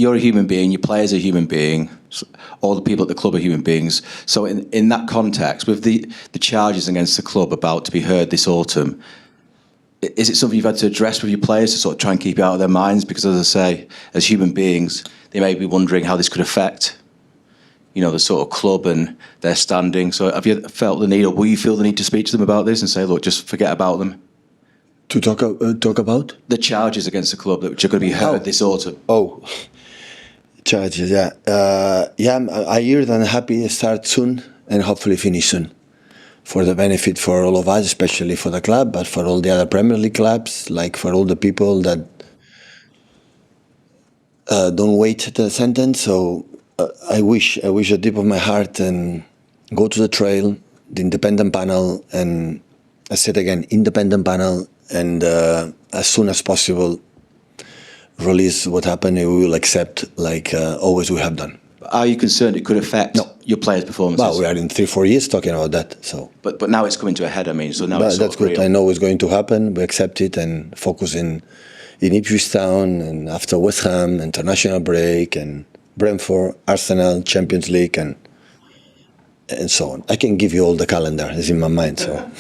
you're a human being, your players are human being, all the people at the club are human beings. So in that context, with the charges against the club about to be heard this autumn, is it something you've had to address with your players to sort of try and keep it out of their minds? Because as I say, as human beings, they may be wondering how this could affect, the sort of club and their standing. So have you felt the need, or will you feel the need to speak to them about this and say, look, just forget about them? To talk about? The charges against the club that are going to be heard this autumn. Oh, charges, yeah. I hear that I'm happy to start soon and hopefully finish soon. For the benefit for all of us, especially for the club, but for all the other Premier League clubs, like for all the people that don't wait the sentence. So I wish the deep of my heart and go to the trail, the independent panel, and I said again, independent panel, and as soon as possible release what happened, and we will accept like always we have done. Are you concerned it could affect your players' performances? Well, we are in 3-4 years talking about that. So, but now it's coming to a head. I mean, so now it's that's good. real. I know it's going to happen. We accept it and focus in Ipswich Town, and after West Ham, international break, and Brentford, Arsenal, Champions League, and so on. I can give you all the calendar. It's in my mind. So.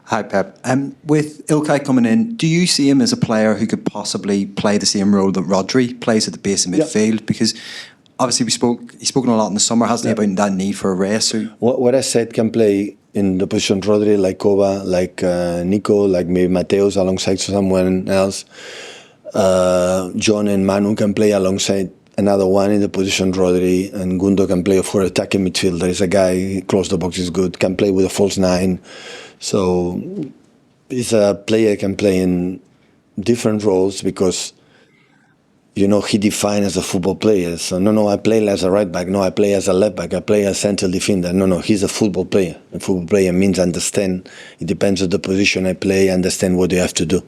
Hi, Pep. With Ilkay coming in, do you see him as a player who could possibly play the same role that Rodri plays at the base of midfield? Yeah. Because obviously he's spoken a lot in the summer, hasn't he, about that need for a race? What I said can play in the position Rodri, like Kova, like Nico, like maybe Mateus alongside someone else. John and Manu can play alongside another one in the position Rodri, and Gundo can play for attacking midfield. There is a guy close the box is good, can play with a false nine. So he's a player can play in different roles because, he defined as a football player. So no, I play as a right back. No, I play as a left back. I play as central defender. No, he's a football player. A football player means understand. It depends on the position I play, understand what you have to do.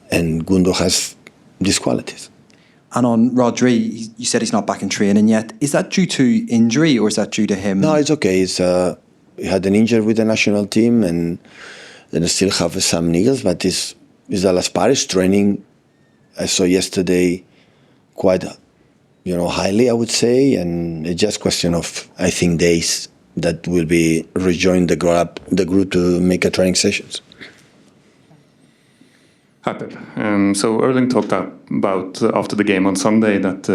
And Gundo has these qualities. And on Rodri, you said he's not back in training yet. Is that due to injury or is that due to him? No, it's okay. He had an injury with the national team and still have some niggles, but it's the last Paris training. I saw yesterday quite, highly, I would say, and it's just question of, I think, days that will be rejoin the group to make a training sessions. Hi, Pep. So Erling talked about after the game on Sunday that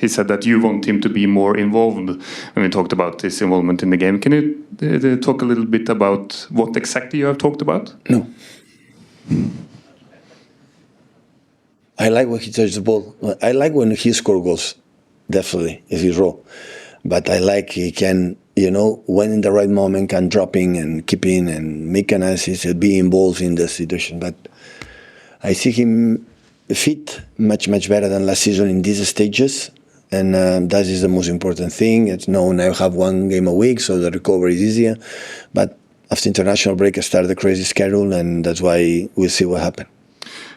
he said that you want him to be more involved when we talked about his involvement in the game. Can you talk a little bit about what exactly you have talked about? No. I like when he touches the ball. I like when he scores goals, definitely, if he's raw. But I like he can, when in the right moment can drop in and keep in and make an assist and be involved in the situation. But I see him fit much, much better than last season in these stages. And that is the most important thing. It's known I have one game a week, so the recovery is easier. But after international break, I started the crazy schedule, and that's why we'll see what happens.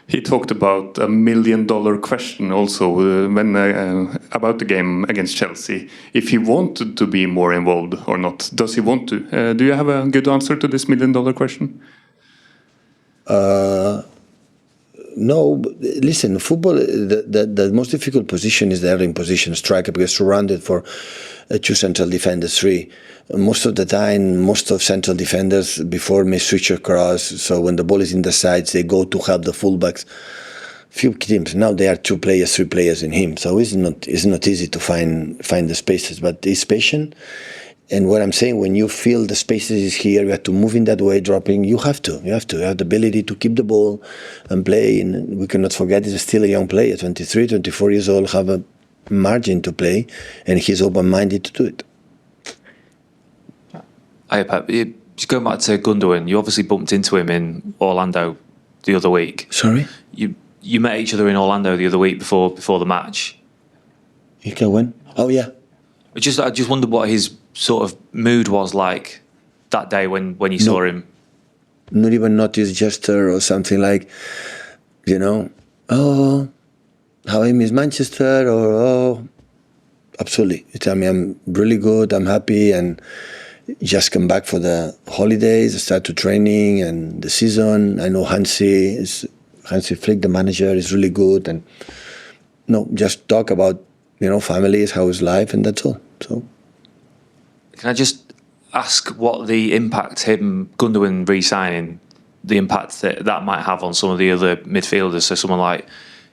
He talked about $1 million question also when about the game against Chelsea. If he wanted to be more involved or not, does he want to? Do you have a good answer to this $1 million question? No, listen. Football, the most difficult position is the Erling position, striker, because surrounded for two central defenders, three. Most of the time, most of central defenders before may switch across. So when the ball is in the sides, they go to help the fullbacks. Few teams now there are 2 players, 3 players in him. So it's not easy to find the spaces. But he's patient. And what I'm saying, when you feel the spaces is here, you have to move in that way, dropping. You have to. You have the ability to keep the ball and play. And we cannot forget he's still a young player, 23, 24 years old, have a margin to play, and he's open-minded to do it. Hi, Pep. Just going back to Gundogan, you obviously bumped into him in Orlando the other week. Sorry? You met each other in Orlando the other week before the match. Ilkay when? Oh, yeah. I just wondered what his sort of mood was like that day when you saw him. Not even notice gesture or something like, oh, how I miss Manchester, or absolutely. You tell me I'm really good, I'm happy, and just come back for the holidays, start to training and the season. I know Hansi is Hansi Flick, the manager, is really good, and no, just talk about families, how is life, and that's all. So, can I just ask what the impact Gundogan re-signing, the impact that might have on some of the other midfielders? So someone like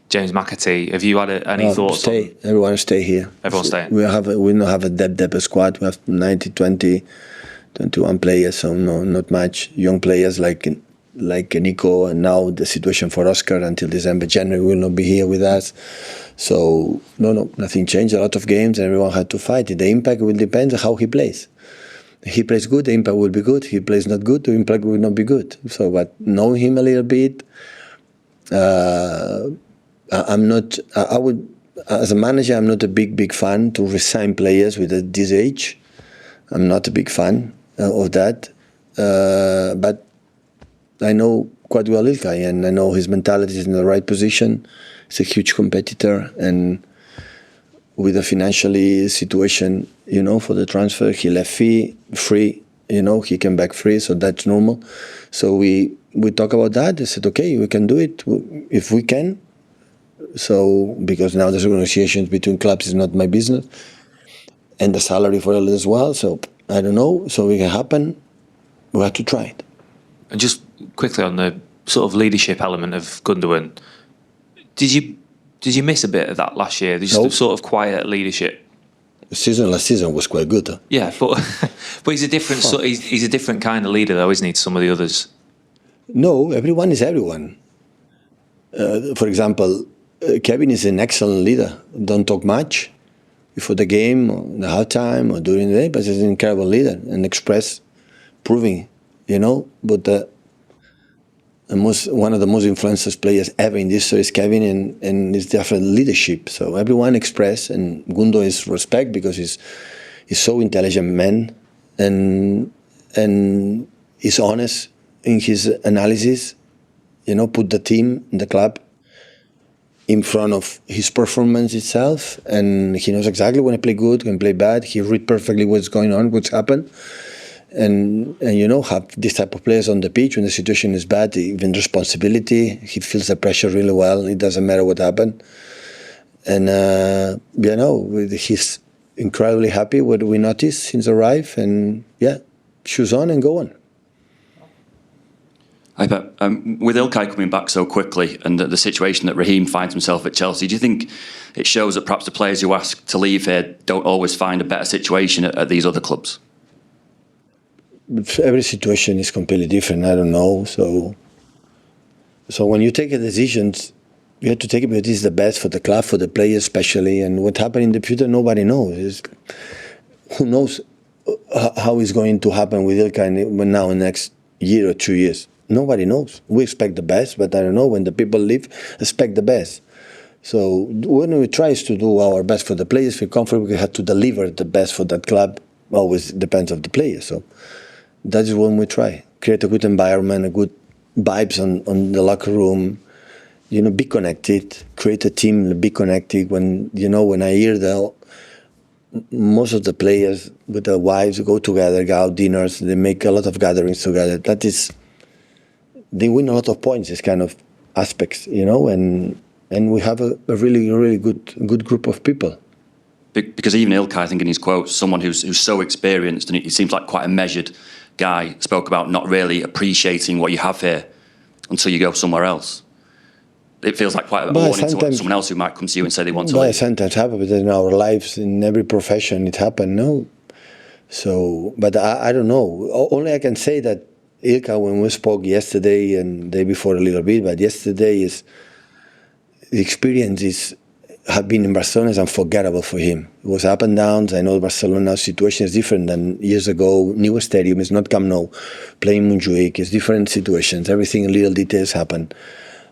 James McAtee, have you had any thoughts? Everyone stay here. Everyone staying. We don't have a depth squad. We have 21 players, so no, not much. Young players like Nico, and now the situation for Oscar until December, January will not be here with us. So no, nothing changed. A lot of games, and everyone had to fight. The impact will depend on how he plays. If he plays good, the impact will be good. If he plays not good, the impact will not be good. So, but knowing him a little bit, I'm not. I would, as a manager, I'm not a big fan to resign players with this age. I'm not a big fan of that. But I know quite well Ilkay, and I know his mentality is in the right position. He's a huge competitor, and with the financially situation, for the transfer, he left free. He came back free, so that's normal. So we talk about that. I said, okay, we can do it if we can. So because now there's negotiations between clubs is not my business, and the salary for it as well. So I don't know. So it can happen. We have to try it. And just quickly on the sort of leadership element of Gundogan, did you miss a bit of that last year? Just No. the sort of quiet leadership. Last season was quite good. Huh? Yeah, but he's a different he's a different kind of leader though, isn't he, to some of the others? No, everyone is everyone. For example, Kevin is an excellent leader. Don't talk much before the game, or the halftime, or during the day, but he's an incredible leader and proving, But one of the most influential players ever in this story is Kevin, and his different leadership. So everyone express, and Gundo is respect because he's so intelligent man, and he's honest in his analysis. Put the team, the club, in front of his performance itself, and he knows exactly when to play good, when to play bad. He read perfectly what's going on, what's happened. And have this type of players on the pitch when the situation is bad, even responsibility. He feels the pressure really well. It doesn't matter what happened. And he's incredibly happy with what we noticed since arrive. And shoes on and go on. Hi, Pep. With Ilkay coming back so quickly and the situation that Raheem finds himself at Chelsea, do you think it shows that perhaps the players who ask to leave here don't always find a better situation at these other clubs? Every situation is completely different. I don't know. So when you take a decision, you have to take it because it's the best for the club, for the players especially. And what happened in the future, nobody knows. Who knows how it's going to happen with Ilkay now in the next year or 2 years? Nobody knows. We expect the best, but I don't know. When the people leave, expect the best. So when we try to do our best for the players, feel comfortable, we have to deliver the best for that club. Always depends on the players. So that is when we try. Create a good environment, a good vibes on the locker room. Be connected. Create a team, be connected. When I hear most of the players with their wives go together, go out dinners, they make a lot of gatherings together. They win a lot of points, this kind of aspects, and we have a really, really good group of people. Because even Ilkay, I think in his quotes, someone who's so experienced, and he seems like quite a measured guy, spoke about not really appreciating what you have here until you go somewhere else. It feels like quite a warning to someone else who might come to you and say they want to leave. Sometimes happen, but in our lives, in every profession, it happens, no? So, but I don't know. Only I can say that Ilkay, when we spoke yesterday and the day before a little bit, but yesterday the experience have been in Barcelona is unforgettable for him. It was up and downs. I know Barcelona's situation is different than years ago. New stadium is not Camp Nou, playing Montjuic. It's different situations. Everything in little details happen.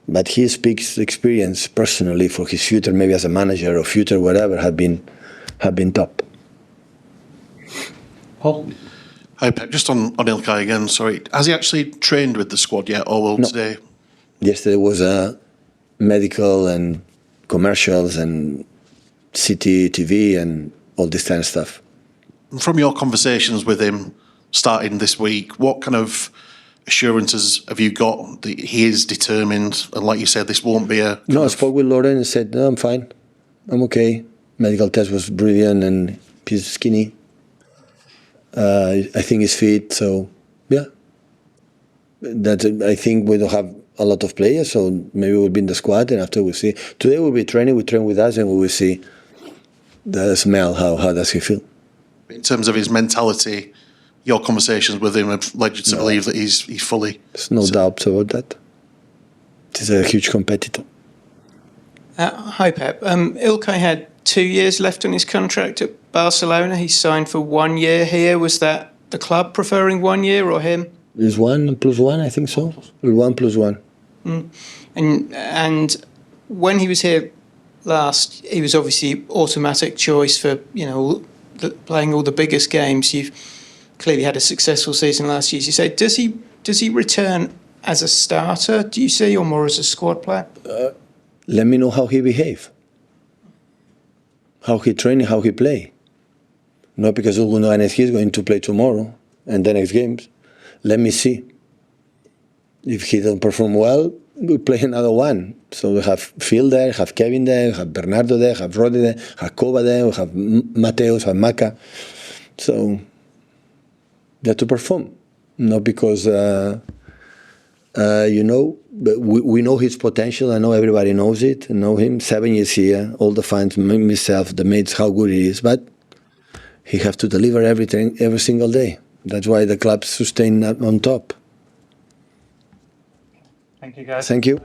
But he speaks experience personally for his future, maybe as a manager or future whatever, have been top. Paul? Hi, Pep. Just on Ilkay again, sorry. Has he actually trained with the squad yet, or will today? Yesterday was medical and commercials and City TV and all this kind of stuff. From your conversations with him starting this week, what kind of assurances have you got that he is determined? And like you said, this won't be a... No, I spoke with Lauren and said, no, I'm fine. I'm okay. Medical test was brilliant and he's skinny. I think he's fit, so yeah. I think we don't have a lot of players, so maybe we'll be in the squad and after we'll see. Today we'll be training, we train with us and we will see the smell, how does he feel. In terms of his mentality, your conversations with him have led you to believe that he's fully... There's no doubt about that. He's a huge competitor. Hi, Pep. Ilkay had 2 years left on his contract at Barcelona. He signed for 1 year here. Was that the club preferring 1 year or him? It's 1+1, I think so. 1+1. And when he was here last, he was obviously automatic choice for, playing all the biggest games. You've clearly had a successful season last year, as you say. Does he return as a starter, do you see, or more as a squad player? Let me know how he behave, how he train, how he play. Not because Gundogan is going to play tomorrow and the next games. Let me see. If he don't perform well, we play another one. So we have Phil there, have Kevin there, have Bernardo there, have Rodri there, have Koba there, we have Mateus, have Maka. So they have to perform. Not because, but we know his potential. I know everybody knows it. I know him. 7 years here, all the fans, myself, the mates, how good he is. But he has to deliver everything every single day. That's why the club sustain on top. Thank you, guys. Thank you.